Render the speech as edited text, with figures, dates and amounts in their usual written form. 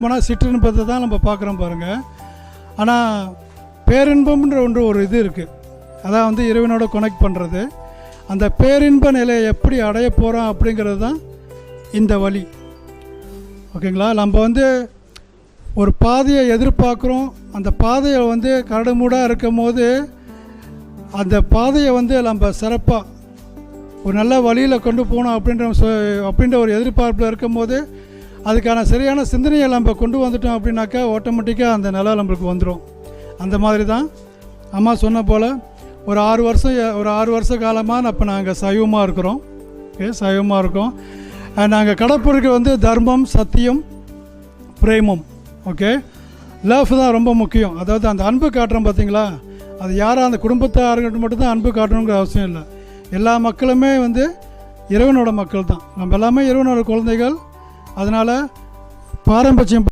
ஆனால் சிற்றின்பத்தை தான் நம்ம பார்க்குறோம் பாருங்கள். ஆனால் பேரின்பம்ன்ற ஒரு இது இருக்குது, அதான் வந்து இறைவனோட கனெக்ட் பண்ணுறது. அந்த பேரின்ப நிலையை எப்படி அடைய போகிறோம் அப்படிங்கிறது தான் இந்த வழி. ஓகேங்களா? நம்ம வந்து ஒரு பாதையை எதிர்பார்க்குறோம், அந்த பாதையை வந்து கரடுமுடாக இருக்கும் போது அந்த பாதையை வந்து நம்ம சிறப்பாக ஒரு நல்ல வழியில் கொண்டு போகணும் அப்படின்ற ஒரு எதிர்பார்ப்பில் இருக்கும்போது அதுக்கான சரியான சிந்தனையை நம்ம கொண்டு வந்துட்டோம் அப்படின்னாக்கா ஆட்டோமேட்டிக்காக அந்த நிலை நம்மளுக்கு வந்துடும். அந்த மாதிரி தான் அம்மா சொன்ன போல் ஒரு 6 வருஷ காலமாக இப்போ நாங்கள் சைவமாக இருக்கிறோம். ஓகே, சைவமாக இருக்கோம். நாங்கள் கடைப்பிடிக்க வந்து தர்மம், சத்தியம், பிரேமம். ஓகே, லவ் தான் ரொம்ப முக்கியம். அதாவது அந்த அன்பு காட்டுறோம் பார்த்தீங்களா, அது யாரும் அந்த குடும்பத்தார்கிட்ட மட்டும்தான் அன்பு காட்டணுங்கிற அவசியம் இல்லை. எல்லா மக்களுமே வந்து இறைவனோட மக்கள் தான். நம்ம எல்லாமே இறைவனோட குழந்தைகள். அதனால் பாரம்பரியம்